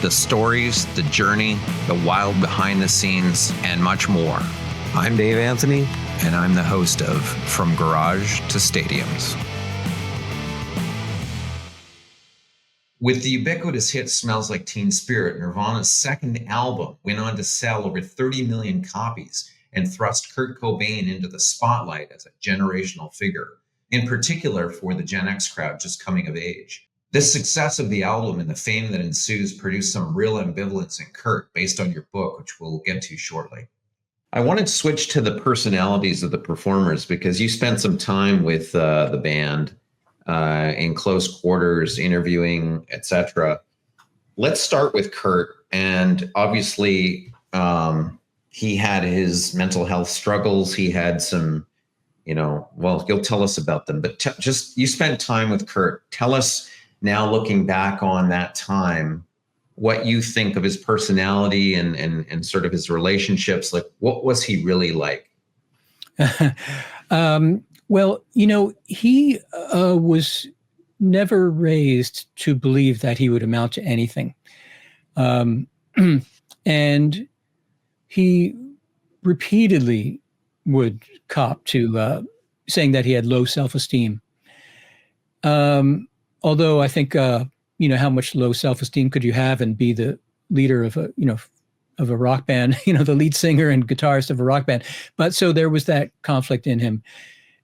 the stories, the journey, the wild behind the scenes, and much more. I'm Dave Anthony, and I'm the host of From Garage to Stadiums. With the ubiquitous hit Smells Like Teen Spirit, Nirvana's second album went on to sell over 30 million copies and thrust Kurt Cobain into the spotlight as a generational figure, in particular for the Gen X crowd just coming of age. The success of the album and the fame that ensues produced some real ambivalence in Kurt based on your book, which we'll get to shortly. I wanted to switch to the personalities of the performers because you spent some time with the band in close quarters, interviewing, etc. Let's start with Kurt. And obviously, he had his mental health struggles. He had some, well, you'll tell us about them. But just you spent time with Kurt. Tell us now, looking back on that time, what you think of his personality and sort of his relationships. Like, what was he really like? Well, he was never raised to believe that he would amount to anything. And he repeatedly would cop to saying that he had low self-esteem. Although I think, how much low self-esteem could you have and be the leader of a rock band, the lead singer and guitarist of a rock band. But so there was that conflict in him.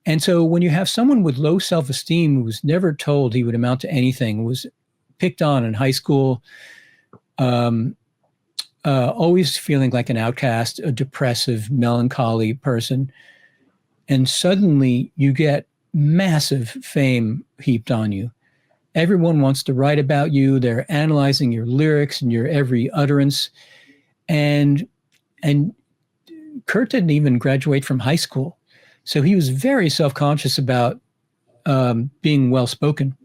And so when you have someone with low self-esteem who was never told he would amount to anything, was picked on in high school, always feeling like an outcast, a depressive, melancholy person, and suddenly you get massive fame heaped on you. Everyone wants to write about you. They're analyzing your lyrics and your every utterance. And Kurt didn't even graduate from high school. So he was very self-conscious about being well-spoken.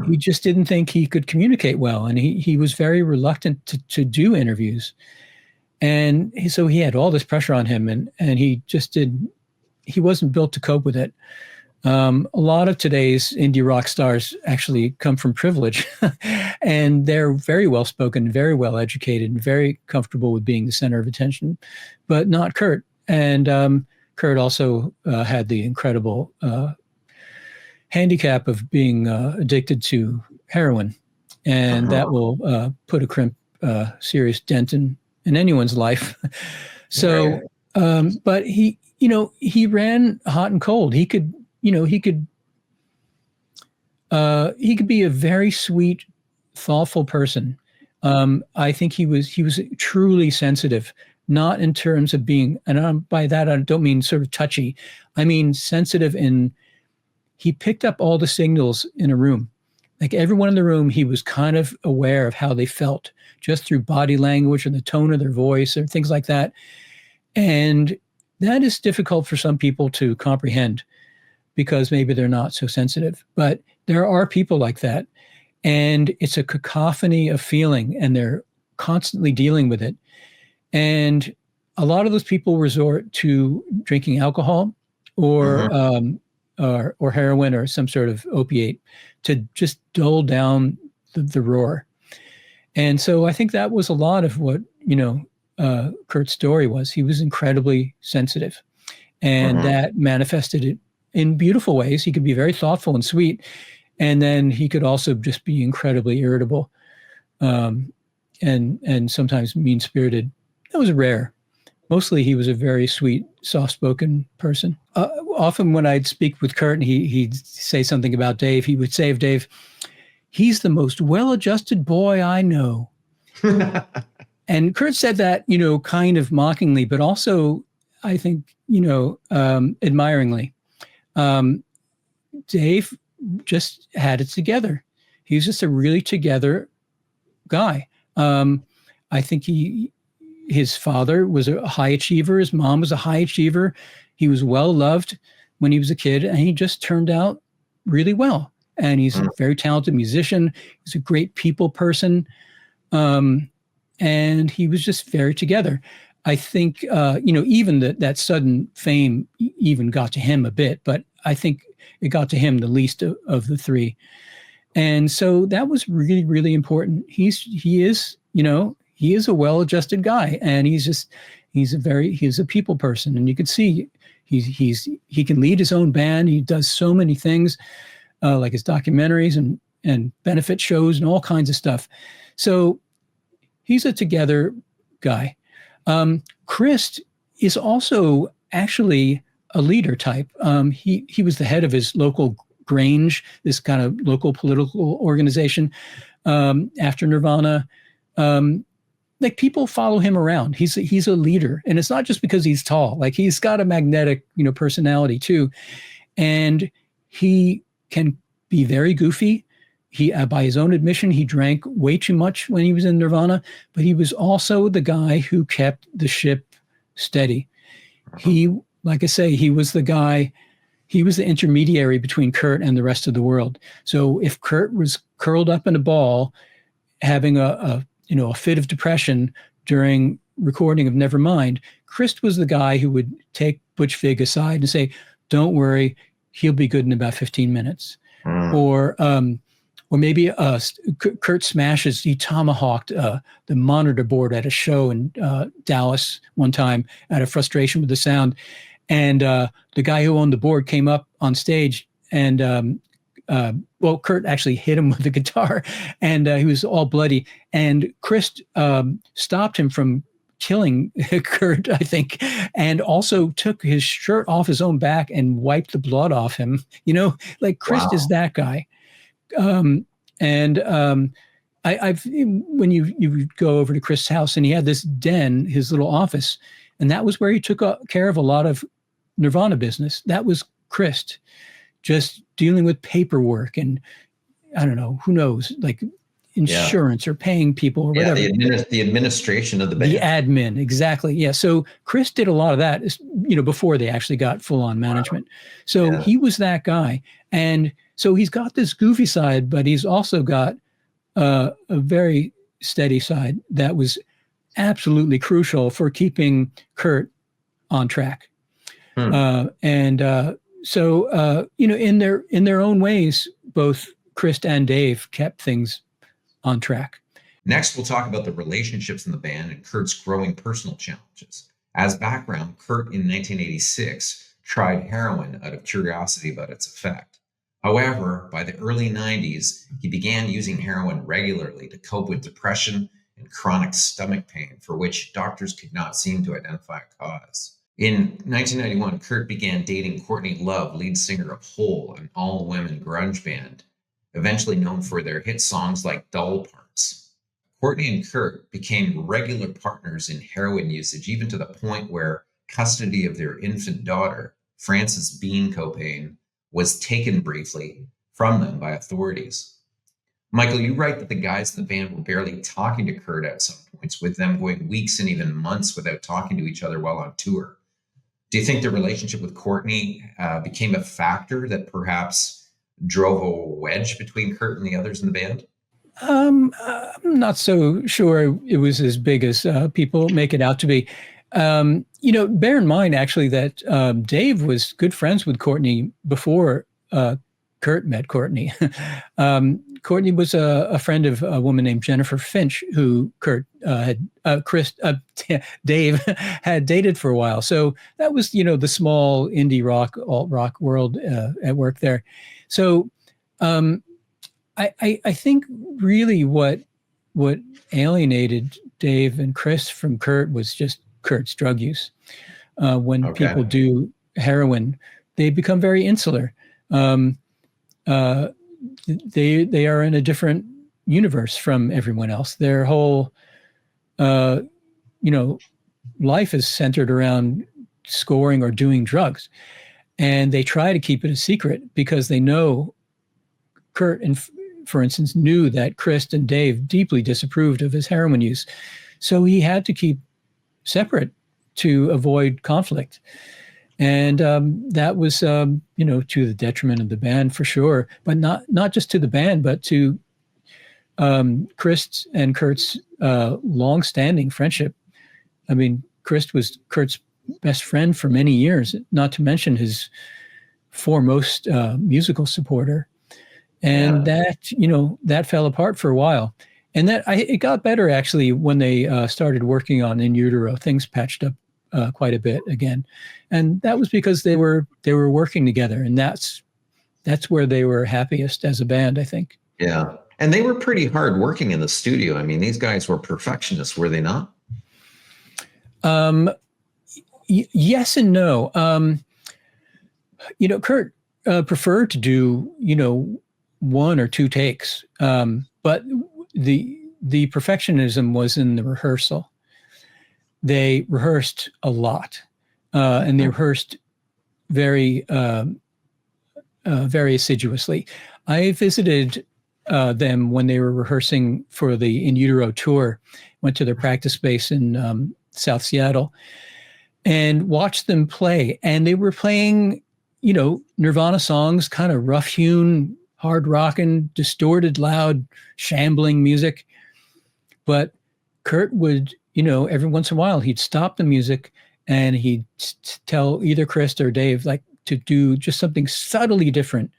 He just didn't think he could communicate well. And he was very reluctant to do interviews. And so he had all this pressure on him and he wasn't built to cope with it. A lot of today's indie rock stars actually come from privilege and they're very well-spoken, very well-educated, and very comfortable with being the center of attention, but not Kurt. And Kurt also had the incredible handicap of being addicted to heroin. And that will put a serious dent in anyone's life. So, but he ran hot and cold. He could be a very sweet, thoughtful person. I think he was truly sensitive, not in terms of being, and by that I don't mean sort of touchy. I mean sensitive in he picked up all the signals in a room. Like everyone in the room, he was kind of aware of how they felt just through body language and the tone of their voice or things like that. And that is difficult for some people to comprehend, because maybe they're not so sensitive. But there are people like that. And it's a cacophony of feeling, and they're constantly dealing with it. And a lot of those people resort to drinking alcohol or heroin or some sort of opiate to just dull down the roar. And so I think that was a lot of what, Kurt's story was. He was incredibly sensitive, and that manifested it in beautiful ways. He could be very thoughtful and sweet, and then he could also just be incredibly irritable, and sometimes mean-spirited. That was rare. Mostly he was a very sweet, soft-spoken person. Often when I'd speak with Kurt and he'd say something about Dave, he would say of Dave, "He's the most well-adjusted boy I know." And Kurt said that, kind of mockingly, but also, I think, admiringly. Dave just had it together. He was just a really together guy. I think his father was a high achiever. His mom was a high achiever. He was well loved when he was a kid, and he just turned out really well. And he's a very talented musician. He's a great people person. And he was just very together. I think, even that sudden fame even got to him a bit, but I think it got to him the least of the three. And so that was really, really important. He is, he is a well-adjusted guy, and he's a people person, and you could see he can lead his own band. He does so many things, like his documentaries and benefit shows and all kinds of stuff. So he's a together guy. Krist is also actually a leader type. He was the head of his local Grange, this kind of local political organization, after Nirvana. Like, people follow him around. He's a leader, and it's not just because he's tall. Like, he's got a magnetic, personality too, and he can be very goofy. He, by his own admission, he drank way too much when he was in Nirvana, but he was also the guy who kept the ship steady. He, like I say, he was the guy. He was the intermediary between Kurt and the rest of the world. So if Kurt was curled up in a ball, having a fit of depression during recording of Nevermind, Krist was the guy who would take Butch Vig aside and say, "Don't worry, he'll be good in about 15 minutes." Or maybe Kurt smashes. He tomahawked the monitor board at a show in Dallas one time out of frustration with the sound. And the guy who owned the board came up on stage, and Kurt actually hit him with the guitar, and he was all bloody. And Krist stopped him from killing Kurt, I think, and also took his shirt off his own back and wiped the blood off him. Like, Krist is that guy. I've when you go over to Krist's house, and he had this den, his little office, and that was where he took care of a lot of Nirvana business. That was Krist, just dealing with paperwork and, I don't know, who knows, like insurance or paying people or whatever. The administration of the band. The admin, exactly. Yeah. So Krist did a lot of that, before they actually got full-on management. Wow. So he was that guy. And so he's got this goofy side, but he's also got a very steady side that was absolutely crucial for keeping Kurt on track. So in their own ways, both Krist and Dave kept things on track. Next, we'll talk about the relationships in the band and Kurt's growing personal challenges. As background, Kurt in 1986 tried heroin out of curiosity about its effect. However, by the early 90s, he began using heroin regularly to cope with depression and chronic stomach pain, for which doctors could not seem to identify a cause. In 1991, Kurt began dating Courtney Love, lead singer of Hole, an all-women grunge band, eventually known for their hit songs like Dull Parts. Courtney and Kurt became regular partners in heroin usage, even to the point where custody of their infant daughter, Frances Bean Cobain, was taken briefly from them by authorities. Michael, you write that the guys in the band were barely talking to Kurt at some points, with them going weeks and even months without talking to each other while on tour. Do you think the relationship with Courtney became a factor that perhaps drove a wedge between Kurt and the others in the band? I'm not so sure it was as big as people make it out to be. Bear in mind, actually, that Dave was good friends with Courtney before Kurt met Courtney. Courtney was a friend of a woman named Jennifer Finch, who Dave had dated for a while. So that was, the small indie rock, alt rock world at work there. So I think really what alienated Dave and Krist from Kurt was just Kurt's drug use. When people do heroin, they become very insular. They are in a different universe from everyone else. Their whole, life is centered around scoring or doing drugs. And they try to keep it a secret because they know Kurt, and for instance, knew that Krist and Dave deeply disapproved of his heroin use. So he had to keep separate to avoid conflict. And that was, to the detriment of the band for sure, but not just to the band, but to Krist and Kurt's long-standing friendship. I mean, Krist was Kurt's best friend for many years, not to mention his foremost musical supporter. And that, that fell apart for a while. And it got better actually when they started working on In Utero. Things patched up quite a bit again, and that was because they were working together, and that's where they were happiest as a band, I think. Yeah, and they were pretty hard working in the studio. I mean, these guys were perfectionists, were they not? Yes and no. Kurt preferred to do one or two takes, but the perfectionism was in the rehearsal. They rehearsed a lot, and they rehearsed very assiduously. I visited them when they were rehearsing for the In Utero tour, went to their practice space in South Seattle and watched them play. And they were playing, Nirvana songs, kind of rough-hewn, hard rockin', distorted, loud, shambling music. But Kurt would, every once in a while, he'd stop the music and he'd tell either Krist or Dave, like, to do just something subtly different.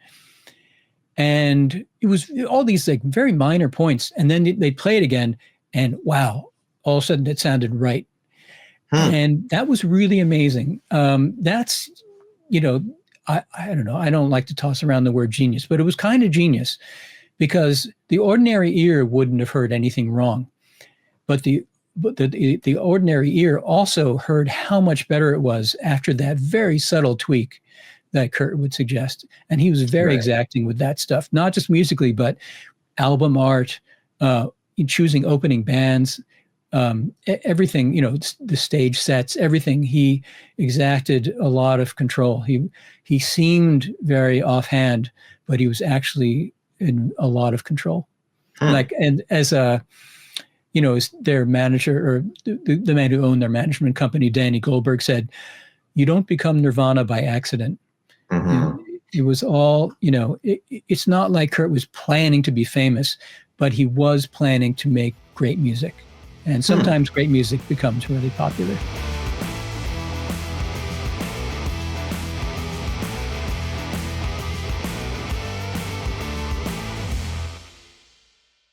And it was all these like very minor points. And then they'd play it again and wow, all of a sudden it sounded right. And that was really amazing. That's, I don't know. I don't like to toss around the word genius, but it was kind of genius because the ordinary ear wouldn't have heard anything wrong. But the ordinary ear also heard how much better it was after that very subtle tweak that Kurt would suggest. And he was very exacting with that stuff, not just musically, but album art, choosing opening bands, everything, the stage sets, everything. He exacted a lot of control. He seemed very offhand, but he was actually in a lot of control. And as as their manager or the man who owned their management company, Danny Goldberg, said, "You don't become Nirvana by accident." It was all, it's not like Kurt was planning to be famous, but he was planning to make great music. And sometimes great music becomes really popular.